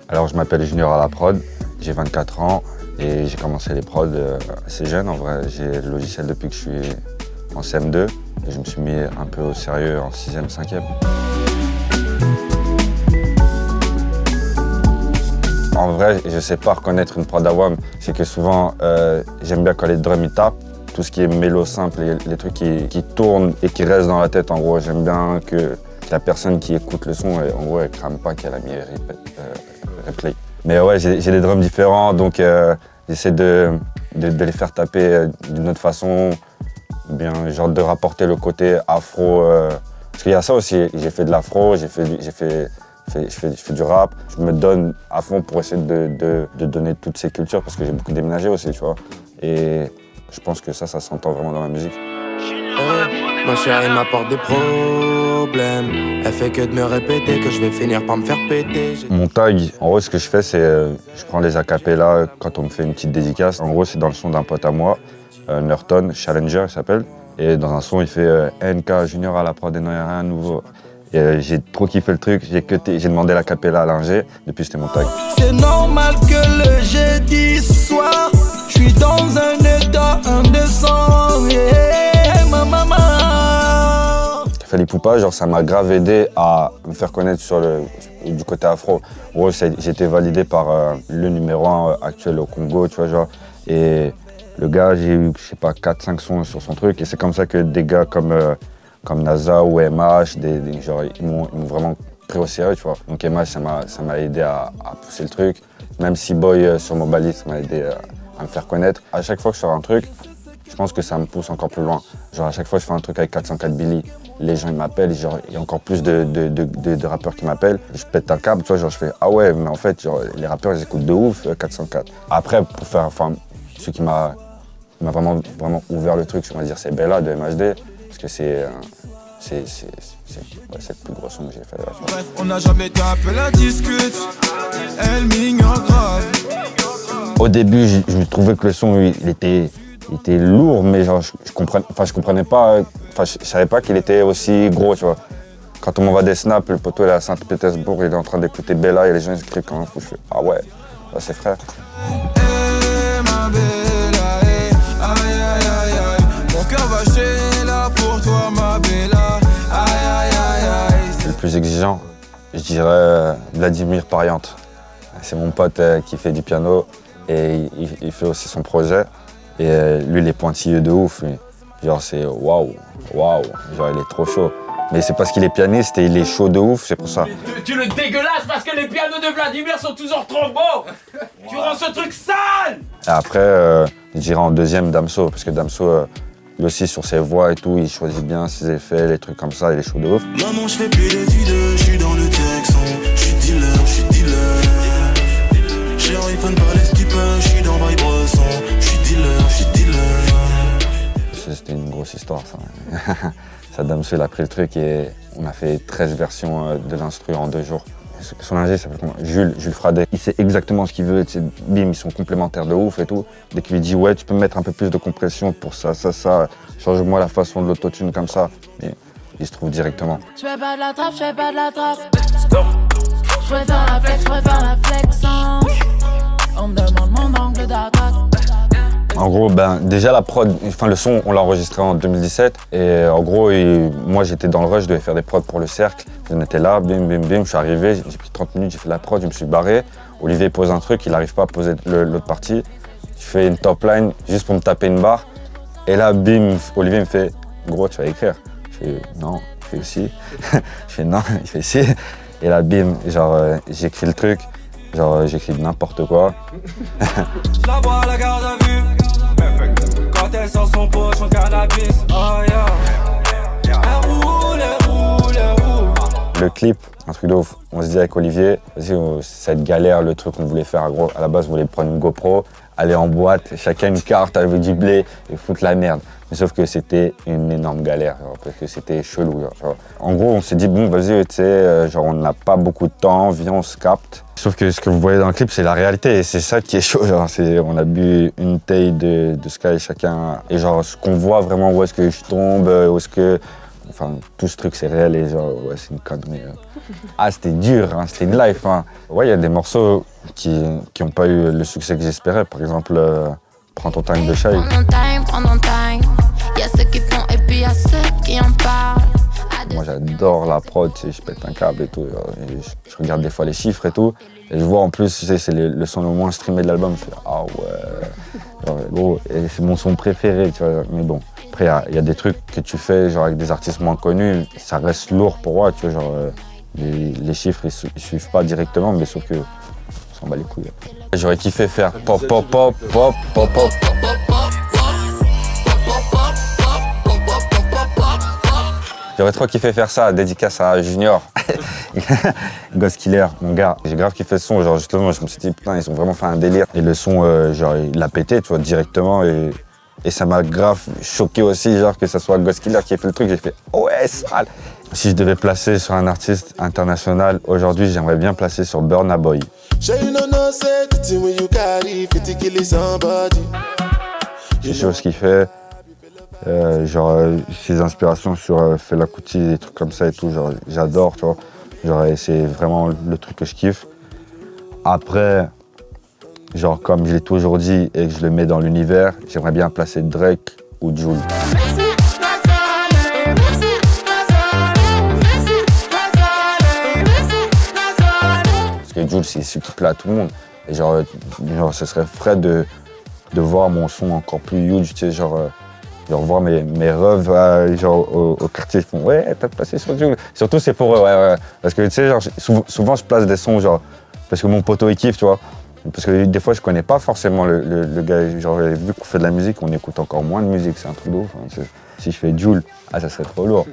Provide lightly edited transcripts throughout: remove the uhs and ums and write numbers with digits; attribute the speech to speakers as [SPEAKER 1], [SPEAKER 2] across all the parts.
[SPEAKER 1] Alors, je m'appelle Junior à la prod, j'ai 24 ans et j'ai commencé les prods assez jeune. En vrai, j'ai le logiciel depuis que je suis en CM2 et je me suis mis un peu au sérieux en 6e, 5e. En vrai, je sais pas reconnaître une prod d'Awam. C'est que souvent, j'aime bien quand les drums ils tapent. Tout ce qui est mélo simple, les trucs qui tournent et qui restent dans la tête, en gros, j'aime bien que la personne qui écoute le son, en gros, elle crame pas qu'elle a mis replay. Mais ouais, j'ai des drums différents, donc j'essaie de les faire taper d'une autre façon, bien genre de rapporter le côté afro. Parce qu'il y a ça aussi, j'ai fait de l'afro, je fais du rap. Je me donne à fond pour essayer de donner toutes ces cultures parce que j'ai beaucoup déménagé aussi, tu vois. Et je pense que ça s'entend vraiment dans ma musique.
[SPEAKER 2] Ma chérie m'apporte des problèmes. Elle fait que de me répéter que je vais finir par me faire péter.
[SPEAKER 1] Mon tag, en gros, ce que je fais, c'est je prends les acapellas quand on me fait une petite dédicace. En gros, c'est dans le son d'un pote à moi, Norton, Challenger, il s'appelle. Et dans un son, il fait NK Junior à la prod et non, il n'y a rien de nouveau. Et j'ai trop kiffé le truc, j'ai demandé l'acapella à l'ingé, depuis c'était mon tag.
[SPEAKER 3] C'est normal que le jeudi soir, je suis dans un état indécent, yeah, ma maman.
[SPEAKER 1] Fally Poupa, genre ça m'a grave aidé à me faire connaître du côté afro. En gros, j'ai été validé par le numéro 1 actuel au Congo, tu vois, genre. Et le gars, j'ai eu, je sais pas, 4-5 sons sur son truc. Et c'est comme ça que des gars comme NASA ou MH, genre, ils m'ont vraiment pris au sérieux, tu vois. Donc MH, ça m'a aidé à pousser le truc. Même si Boy sur Mobali, ça m'a aidé à me faire connaître. À chaque fois que je sors un truc, je pense que ça me pousse encore plus loin. Genre à chaque fois que je fais un truc avec 404 Billy, les gens ils m'appellent, genre il y a encore plus de rappeurs qui m'appellent. Je pète un câble, tu vois, genre je fais ah ouais, mais en fait genre, les rappeurs ils écoutent de ouf 404. Après pour faire, enfin ce qui m'a vraiment ouvert le truc, on va dire c'est Bella de MHD, parce que c'est le plus gros son que j'ai fait.
[SPEAKER 3] Bref, on n'a jamais été un peu la discute, elle m'ignore grave.
[SPEAKER 1] Au début, je trouvais que le son il était lourd, mais genre je comprenais pas, je savais pas qu'il était aussi gros, tu vois. Quand on m'envoie des snaps, le poteau il est à Saint-Pétersbourg, il est en train d'écouter Bella et les gens ils écrivent comme un fou. Je fais ah ouais, ça c'est frère.
[SPEAKER 3] Hey, ma Bella, hey, aïe aïe aïe aïe, mon cœur va chier là pour toi ma Bella, aïe aïe aïe aïe.
[SPEAKER 1] Le plus exigeant, je dirais Vladimir Pariante. C'est mon pote qui fait du piano et il fait aussi son projet. Et lui, il est pointilleux de ouf. Lui. Genre, c'est waouh. Genre, il est trop chaud. Mais c'est parce qu'il est pianiste et il est chaud de ouf, c'est pour ça.
[SPEAKER 4] Tu le dégueulasses parce que les pianos de Vladimir sont toujours trop beaux. Tu rends ce truc sale.
[SPEAKER 1] Et après, je dirais en deuxième Damso, parce que Damso, lui aussi, sur ses voix et tout, il choisit bien ses effets, les trucs comme ça, il est chaud de ouf.
[SPEAKER 5] Maman, je fais plus d'études, je suis dans le Texan. Je suis dealer. J'ai un iPhone par les stupins, je suis dans my Bresson. Je suis dealer.
[SPEAKER 1] C'était une grosse histoire, ça. Ça, Damso, il a pris le truc et on a fait 13 versions de l'instru en 2 jours. Son ingé s'appelle comment ? Jules Fradet. Il sait exactement ce qu'il veut, bim, ils sont complémentaires de ouf et tout. Dès qu'il lui dit ouais, tu peux mettre un peu plus de compression pour ça, change-moi la façon de l'autotune comme ça. Et il se trouve directement.
[SPEAKER 6] Je fais pas de la trappe. Je préfère la flexence. On me demande mon angle d'attaque.
[SPEAKER 1] En gros, déjà la prod, enfin le son, on l'a enregistré en 2017 et en gros, moi j'étais dans le rush, je devais faire des prods pour le cercle. J'en étais là, bim, je suis arrivé, j'ai pris 30 minutes, j'ai fait la prod, je me suis barré. Olivier pose un truc, il n'arrive pas à poser l'autre partie. Je fais une top line juste pour me taper une barre et là, bim, Olivier me fait gros, tu vas écrire. Je fais non, il fait si. Je fais non, il fait si. Et là, bim, genre j'écris le truc. Genre, j'écris n'importe quoi.
[SPEAKER 3] Je la vois à la garde à vue. Quand elle sort son poche en cannabis. Oh yeah. Elle roule.
[SPEAKER 1] Le clip, un truc de ouf. On se dit avec Olivier, vas-y, cette galère, le truc qu'on voulait faire, gros. À la base, on voulait prendre une GoPro, aller en boîte, chacun une carte avec du blé et foutre la merde. Mais sauf que c'était une énorme galère, genre, parce que c'était chelou. Genre. En gros, on s'est dit, bon, vas-y, tu sais, genre, on n'a pas beaucoup de temps, viens, on se capte. Sauf que ce que vous voyez dans le clip, c'est la réalité et c'est ça qui est chaud. Genre, on a bu une taille de Sky chacun et genre, ce qu'on voit vraiment, où est-ce que je tombe, où est-ce que enfin, tout ce truc, c'est réel et genre, ouais, c'est une connerie. Ah, c'était dur, hein, c'était une life. Hein. Ouais, il y a des morceaux qui n'ont pas eu le succès que j'espérais. Par exemple, Prends ton time de Shai.
[SPEAKER 6] Prends ton time. Y'a ceux qui font et puis y'a ceux qui en parlent.
[SPEAKER 1] Moi, j'adore la prod, tu sais, je pète un câble et tout. Et je regarde des fois les chiffres et tout. Et je vois en plus, tu sais, c'est le son le moins streamé de l'album. Je fais, ah ouais, genre, gros, et c'est mon son préféré, tu vois. Mais bon, après, il y a des trucs que tu fais, genre avec des artistes moins connus, ça reste lourd pour moi, tu vois, genre, les chiffres, ils suivent pas directement, mais sauf que on s'en bat les couilles. J'aurais kiffé faire pop, pop, pop, pop, pop, pop. J'aurais trop kiffé faire ça, dédicace à Junior, Ghost Killer, mon gars. J'ai grave kiffé ce son, genre justement, je me suis dit, putain, ils ont vraiment fait un délire. Et le son, genre, il l'a pété, tu vois, directement. Et ça m'a grave choqué aussi, genre, que ça soit Ghost Killer qui ait fait le truc. J'ai fait, ouais, sale. Si je devais placer sur un artiste international, aujourd'hui, j'aimerais bien placer sur Burna Boy. Je sais ce qu'il fait. Genre ses inspirations sur Fela Kuti, des trucs comme ça et tout, genre j'adore, tu vois. Genre c'est vraiment le truc que je kiffe. Après, genre comme je l'ai toujours dit et que je le mets dans l'univers, j'aimerais bien placer Drake ou Jul. Parce que Jul, c'est celui qui plaît à tout le monde. Et genre ce serait frais de voir mon son encore plus huge, tu sais, genre voir mes refs genre, au quartier, ils font ouais, t'as passé sur Jul. Surtout c'est pour eux, ouais. Parce que tu sais, genre, souvent je place des sons, genre, parce que mon poteau il kiffe, tu vois. Parce que des fois je connais pas forcément le gars, genre, vu qu'on fait de la musique, on écoute encore moins de musique, c'est un truc de ouf. Hein. Si je fais Jul, ça serait trop lourd.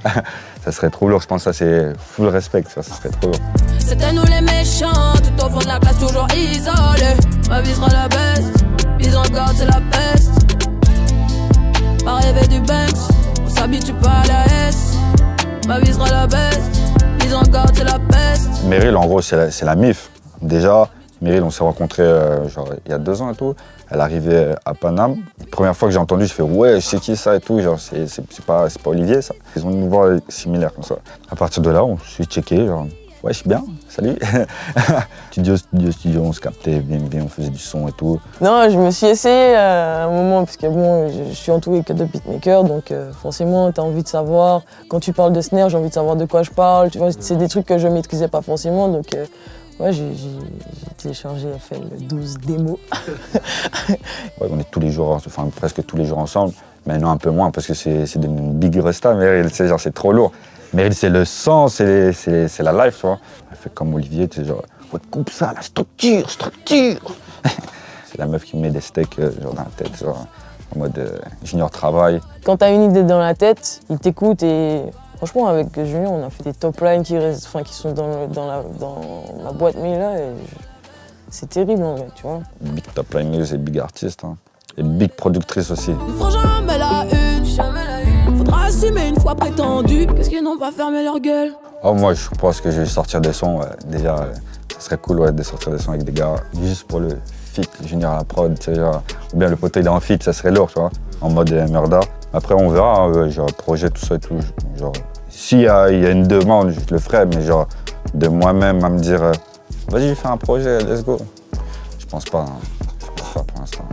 [SPEAKER 1] Ça serait trop lourd, je pense que ça c'est full respect, ça serait trop lourd.
[SPEAKER 6] C'était nous les méchants, tout au fond de la classe toujours isolés. Ma vie sera la best, ils en garde c'est la peste. Pas rêver du Banks, on s'habitue pas à la S. Ma vie sera la best, ils en garde c'est la peste.
[SPEAKER 1] Meryl en gros c'est la MIF. Déjà, Meryl on s'est rencontrés genre il y a 2 ans et tout. Elle arrivait à Paname. La première fois que j'ai entendu, je fais ouais, je sais qui ça et tout, genre c'est pas Olivier ça. Ils ont une voix similaire comme ça. À partir de là, on s'est checké, genre ouais, je suis bien, salut. studio, on se captait bien, on faisait du son et tout.
[SPEAKER 7] Non, je me suis essayé à un moment, parce que bon, je suis entouré que de beatmakers, donc forcément, tu as envie de savoir. Quand tu parles de snare, j'ai envie de savoir de quoi je parle. Tu vois, c'est des trucs que je maîtrisais pas forcément, donc ouais, j'ai téléchargé FL 12 démos.
[SPEAKER 1] Ouais, on est tous les jours, enfin presque tous les jours ensemble. Maintenant un peu moins parce que c'est devenu une big resta, mais genre c'est trop lourd. Meryl, c'est le sang, c'est la life, tu vois. Elle fait comme Olivier, tu sais, genre, ouais, coupe ça, la structure. C'est la meuf qui me met des steaks genre, dans la tête, genre, en mode Junior travail.
[SPEAKER 7] Quand t'as une idée dans la tête, il t'écoute et franchement, avec Junior, on a fait des top lines qui sont dans ma boîte mail là. Et c'est terrible en vrai, tu vois.
[SPEAKER 1] Big top line, c'est big artiste, hein. Et big productrice aussi.
[SPEAKER 6] Il faut jamais la une, faudra assumer une fois prétendu. Qu'est-ce qu'ils n'ont pas fermé leur gueule?
[SPEAKER 1] Oh, moi, je pense que je vais sortir des sons. Déjà, ça serait cool de sortir des sons avec des gars, juste pour le feat, Junior à la prod, tu sais, genre, ou bien le poteau il est en feat, ça serait lourd, tu vois, en mode murder. Après, on verra, genre, projet, tout ça et tout. Genre, s'il y a une demande, je le ferai, mais genre, de moi-même à me dire, vas-y, fais un projet, let's go. Je pense pas, hein. Je pense pas pour l'instant.